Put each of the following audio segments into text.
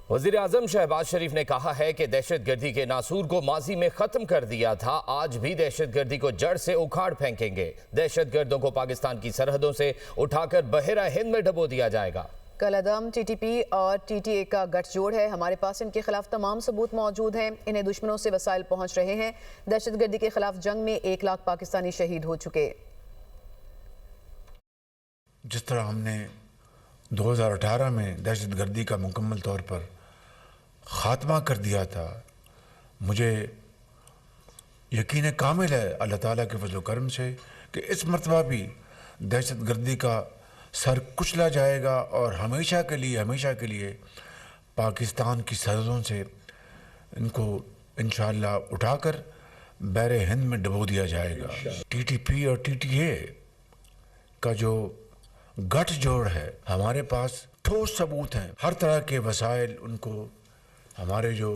वज़ीर आज़म शहबाज शरीफ ने कहा है कि दहशत गर्दी के नासूर को माजी में ख़त्म कर दिया था, आज भी दहशत गर्दी को जड़ से उखाड़ फेंकेंगे। दहशत गर्दों को पाकिस्तान की सरहदों से उठाकर बहरा हिंद में डबो दिया जाएगा। कलअदम टीटीपी और टीटीए का गठजोड़ है, हमारे पास इनके खिलाफ तमाम सबूत मौजूद हैं, इन्हें दुश्मनों से वसाइल पहुंच रहे हैं। दहशत गर्दी के खिलाफ जंग में 1 लाख पाकिस्तानी शहीद हो चुके। जिस तरह हमने 2018 में दहशत गर्दी का मुकम्मल तौर पर ख़ात्मा कर दिया था, मुझे यकीन कामिल है अल्लाह ताला के फज़ल व करम से कि इस मरतबा भी दहशत गर्दी का सर कुचला जाएगा और हमेशा के लिए पाकिस्तान की सरहदों से इनको इंशाअल्लाह उठाकर बहरे हिंद में डबो दिया जाएगा। टीटीपी और टीटीए का जो गठजोड़ है, हमारे पास ठोस सबूत हैं, हर तरह के वसाइल उनको, हमारे जो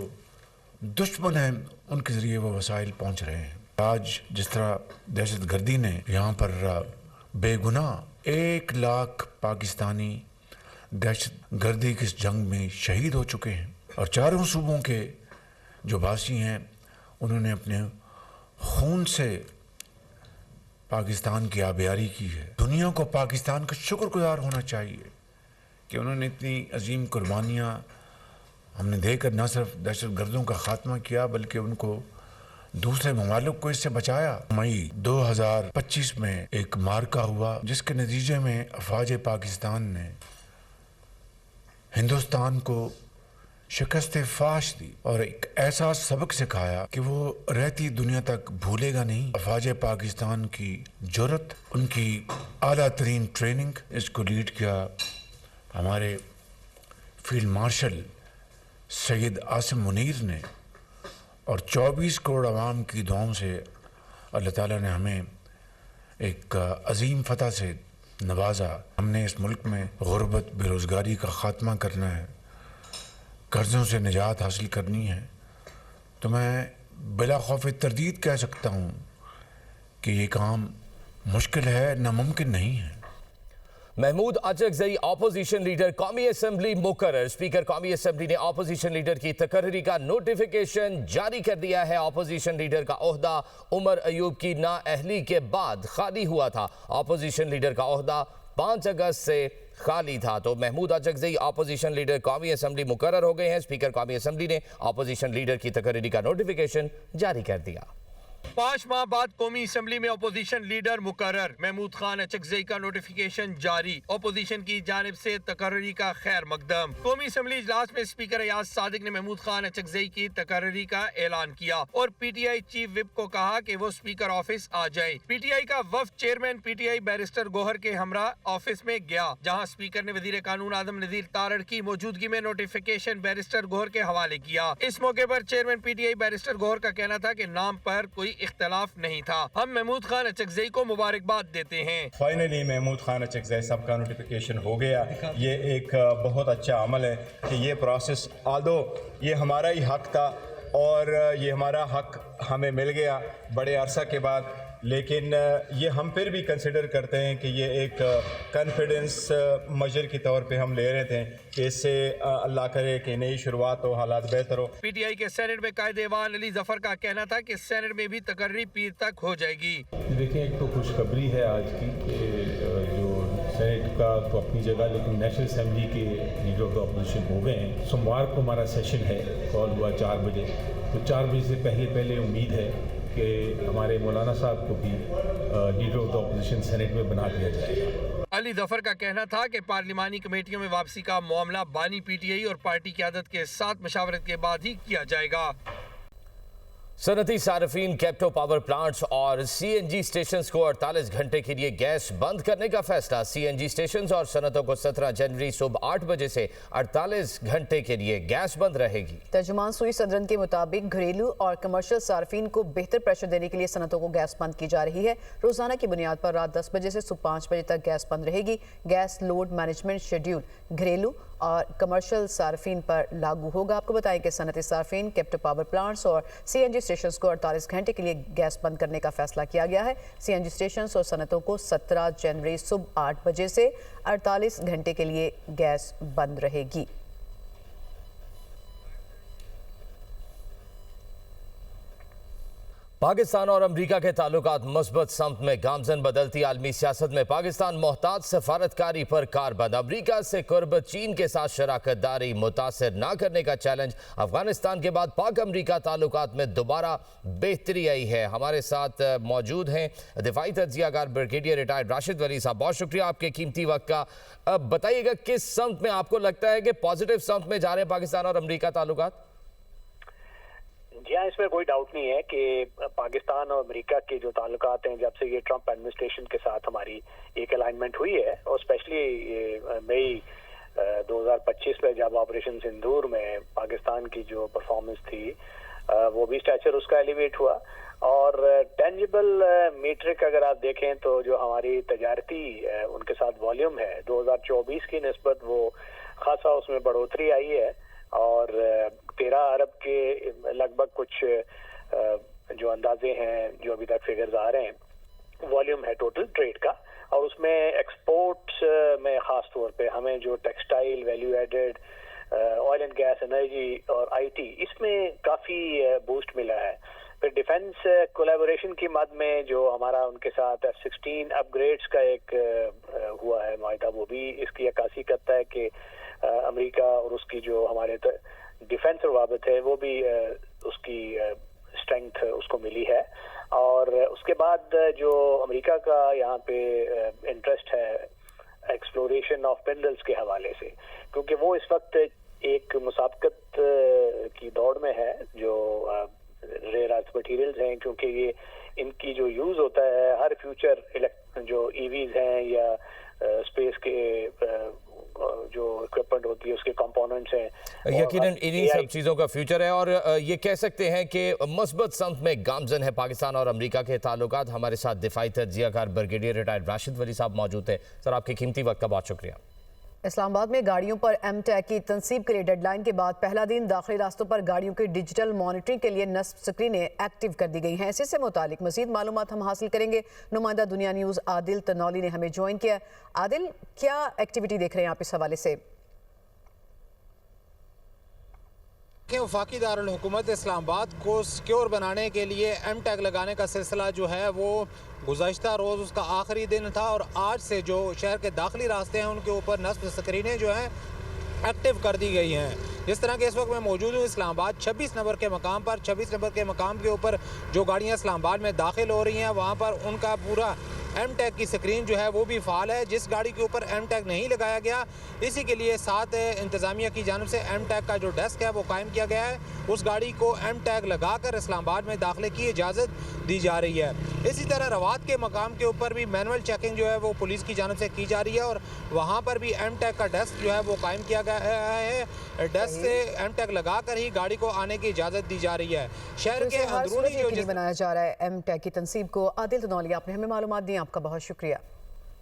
दुश्मन हैं उनके ज़रिए वो वसाइल पहुंच रहे हैं। आज जिस तरह दहशत गर्दी ने यहाँ पर बेगुनाह 1 लाख पाकिस्तानी दहशत गर्दी की इस जंग में शहीद हो चुके हैं और चारों सूबों के जो वासी हैं उन्होंने अपने खून से पाकिस्तान की आबियारी की है। दुनिया को पाकिस्तान का शुक्रगुजार होना चाहिए कि उन्होंने इतनी अजीम कुर्बानियाँ हमने देकर न सिर्फ दहशत गर्दों का ख़ात्मा किया बल्कि उनको दूसरे ममालिक को इससे बचाया। मई 2025 में एक मार्का हुआ जिसके नतीजे में अफवाज पाकिस्तान ने हिंदुस्तान को शिकस्त फाश दी और एक ऐसा सबक सिखाया कि वो रहती दुनिया तक भूलेगा नहीं। अफवाज पाकिस्तान की जुर्रत, उनकी आला तरीन ट्रेनिंग, इसको लीड किया हमारे फील्ड मार्शल सैयद आसिम मुनीर ने और 24 करोड़ आवाम की दुआओं से अल्लाह ताला ने हमें एक अजीम फतह से नवाजा। हमने इस मुल्क में गुर्बत, बेरोज़गारी का ख़ात्मा करना है, कर्ज़ों से निजात हासिल करनी है, तो मैं बिला खौफ तरदीद कह सकता हूँ कि ये काम मुश्किल है, नामुमकिन नहीं है। महमूद अचकज़ई अपोजिशन लीडर कौमी असम्बली मुकर्रर। स्पीकर कौमी असम्बली ने अपोजिशन लीडर की तकर्री का नोटिफिकेशन जारी कर दिया है। अपोजिशन लीडर का ओहदा उमर अयूब की नाअहली के बाद खाली हुआ था। अपोजिशन लीडर का ओहदा 5 अगस्त से खाली था, तो महमूद अचकज़ई अपोजिशन लीडर कौमी असम्बली मुकर्रर हो गए हैं। स्पीकर कौमी असम्बली ने अपोजिशन लीडर की तकर्री का नोटिफिकेशन जारी कर दिया। 5 माह बाद कौमी असम्बली में अपोजिशन लीडर मुकर्रर। महमूद खान अचकज़ई का नोटिफिकेशन जारी। अपोजिशन की जानिब से तकर्री का खैर मकदम। कौमी असम्बली इजलास में स्पीकर अयाज सादिक ने महमूद खान अचकज़ई की तकर्री का ऐलान किया और पीटीआई चीफ विप को कहा कि वो स्पीकर ऑफिस आ जाए। पीटीआई का वफ्द चेयरमैन पीटीआई बैरिस्टर गोहर के हमरा ऑफिस में गया, जहाँ स्पीकर ने वजीर कानून आदम नज़ीर तारड़ की मौजूदगी में नोटिफिकेशन बैरिस्टर गोहर के हवाले किया। इस मौके पर चेयरमैन पीटीआई बैरिस्टर गोहर का कहना था कि नाम पर कोई इख्तलाफ नहीं था। हम महमूद खान अचकज़ई को मुबारकबाद देते हैं। फाइनली महमूद खान अचकज़ई साहब का नोटिफिकेशन हो गया। ये एक बहुत अच्छा अमल है कि ये प्रोसेस, आल्दो ये हमारा ही हक था और ये हमारा हक हमें मिल गया बड़े अरसा के बाद, लेकिन ये हम फिर भी कंसिडर करते हैं कि ये एक कॉन्फिडेंस मेजर के तौर पे हम ले रहे थे कि इससे अल्लाह करे कि नई शुरुआत हो, हालात बेहतर हो। पीटीआई के सेनेट में कायदे एवान अली जफर का कहना था कि सेनेट में भी तकर्री पीर तक हो जाएगी। देखिए, एक तो खुशखबरी है आज की कि जो सेनेट का तो अपनी जगह, लेकिन नेशनल असेंबली के लीडर ऑफ द अपोजिशन हो गए हैं। सोमवार को हमारा सेशन है, कॉल हुआ 4 बजे, तो 4 बजे से पहले उम्मीद है कि हमारे मौलाना साहब को भी leader of the opposition senate में बना दिया जाएगा। अली जफर का कहना था कि पार्लिमानी कमेटियों में वापसी का मामला बानी पीटीआई और पार्टी क़यादत के साथ मशावरत के बाद ही किया जाएगा। सनती सार्फिन कैप्टो पावर प्लांट्स और सीएनजी स्टेशन को 48 घंटे के लिए गैस बंद करने का फैसला। सीएनजी स्टेशन और सनतों को 17 जनवरी सुबह 8 बजे से 48 घंटे के लिए गैस बंद रहेगी। तर्जुमान सुई सदरन के मुताबिक घरेलू और कमर्शियल सार्फिन को बेहतर प्रेशर देने के लिए सनतों को गैस बंद की जा रही है। रोजाना की बुनियाद पर रात 10 बजे से सुबह 5 बजे तक गैस बंद रहेगी। गैस लोड मैनेजमेंट शेड्यूल घरेलू और कमर्शियल सार्फिन पर लागू होगा। आपको बताएं कि सनती सार्फिन कैप्टो पावर प्लांट्स और सीएनजी स्टेशन को 48 घंटे के लिए गैस बंद करने का फैसला किया गया है। सीएनजी स्टेशन और सनतों को 17 जनवरी सुबह 8 बजे से 48 घंटे के लिए गैस बंद रहेगी। पाकिस्तान और अमरीका के ताल्लुकात मस्बत समत में गामजन बदलती आलमी सियासत में पाकिस्तान मोहताज सफारतकारी पर कारबंद। अमरीका से कुर्ब, चीन के साथ शराकत दारी मुतासर न करने का चैलेंज। अफगानिस्तान के बाद पाक अमरीका ताल्लुकात में दोबारा बेहतरी आई है। हमारे साथ मौजूद हैं दिफाई तज्जियाकार ब्रिगेडियर रिटायर्ड राशिद वली साहब। बहुत शुक्रिया आपके कीमती वक्त का। अब बताइएगा किस समत में आपको लगता है कि पॉजिटिव समत में जा रहे हैं पाकिस्तान और अमरीका ताल्लुकात? जी हाँ, इसमें कोई डाउट नहीं है कि पाकिस्तान और अमेरिका के जो ताल्लुकात हैं, जब से ये ट्रंप एडमिनिस्ट्रेशन के साथ हमारी एक अलाइनमेंट हुई है, और स्पेशली मई 2025 में जब ऑपरेशन सिंदूर में पाकिस्तान की जो परफॉर्मेंस थी, वो भी स्टैचर उसका एलिवेट हुआ। और टेंजिबल मीट्रिक अगर आप देखें तो जो हमारी तजारती उनके साथ वॉल्यूम है 2024 की निस्बत वो खासा उसमें बढ़ोतरी आई है। और 13 अरब के लगभग कुछ जो अंदाजे हैं, जो अभी तक फिगर्स आ रहे हैं, वॉल्यूम है टोटल ट्रेड का। और उसमें एक्सपोर्ट्स में खास तौर पे हमें जो textile, value added, oil and gas, energy और आईटी, इसमें काफ़ी बूस्ट मिला है। फिर डिफेंस कोलैबोरेशन की मद में जो हमारा उनके साथ F-16 अपग्रेड्स का एक हुआ है माहिदा, वो भी इसकी अक्कासी करता है कि अमेरिका और उसकी जो हमारे डिफेंस रवाबत है वो भी उसकी स्ट्रेंथ उसको मिली है। और उसके बाद जो अमेरिका का यहाँ पे इंटरेस्ट है एक्सप्लोरेशन ऑफ मिनरल्स के हवाले से, क्योंकि वो इस वक्त एक मुसाबकत की दौड़ में है जो रेयर अर्थ मटीरियल्स हैं, क्योंकि ये इनकी जो यूज़ होता है हर फ्यूचर जो ईवीज हैं या स्पेस के जो इक्विपमेंट होती है उसके कंपोनेंट्स हैं, यकीनन इन्हीं सब चीज़ों का फ्यूचर है। और ये कह सकते हैं कि मस्बत समत में गामजन है पाकिस्तान और अमेरिका के ताल्लुकात। हमारे साथ दिफाई तज्जियाकार ब्रिगेडियर रिटायर्ड राशिद वली साहब मौजूद हैं। सर, आपके कीमती वक्त का बहुत शुक्रिया। इस्लामाबाद में गाड़ियों पर एम-टैग की तनसीब के लिए डेडलाइन के बाद पहला दिन दाखिली रास्तों पर गाड़ियों की डिजिटल मॉनिटरिंग के लिए नस्ब स्क्रीनें एक्टिव कर दी गई हैं। इससे मुतालिक मजीद मालूमात हम हासिल करेंगे। नुमाइंदा दुनिया न्यूज़ आदिल तनौली ने हमें ज्वाइन किया। आदिल, क्या एक्टिविटी देख रहे हैं आप इस हवाले से? वफाकी दारुल हुकूमत इस्लामाबाद को सिक्योर बनाने के लिए एम-टैग लगाने का सिलसिला जो है वो गुज़श्ता रोज़ उसका आखिरी दिन था, और आज से जो शहर के दाखिली रास्ते हैं उनके ऊपर नस्ब स्क्रीनें जो हैं एक्टिव कर दी गई हैं। जिस तरह के इस वक्त मैं मौजूद हूँ इस्लामाबाद 26 नंबर के मकाम पर। 26 नंबर के मकाम के ऊपर जो गाड़ियाँ इस्लामाबाद में दाखिल हो रही हैं, वहाँ पर उनका पूरा एम-टैग की स्क्रीन जो है वो भी फ़ाल है। जिस गाड़ी के ऊपर एम-टैग नहीं लगाया गया, इसी के लिए साथ इंतज़ामिया की जानिब से एम-टैग का जो डेस्क है वो कायम किया गया है। उस गाड़ी को एम-टैग लगाकर इस्लामाबाद में दाखिले की इजाज़त दी जा रही है। इसी तरह रवात के मकाम के ऊपर भी मैनुअल चेकिंग जो है वो पुलिस की जानिब से की जा रही है, और वहाँ पर भी एम-टैग का डेस्क जो है वो कायम किया गया है। डेस्क से एम-टैग लगाकर ही गाड़ी को आने की इजाज़त दी जा रही है। शहर के अंदरूनी जो बनाया जा रहा है एम-टैग की तनसीब को। आदिल तनौली, आपने हमें मालूमात दी, आपका बहुत शुक्रिया।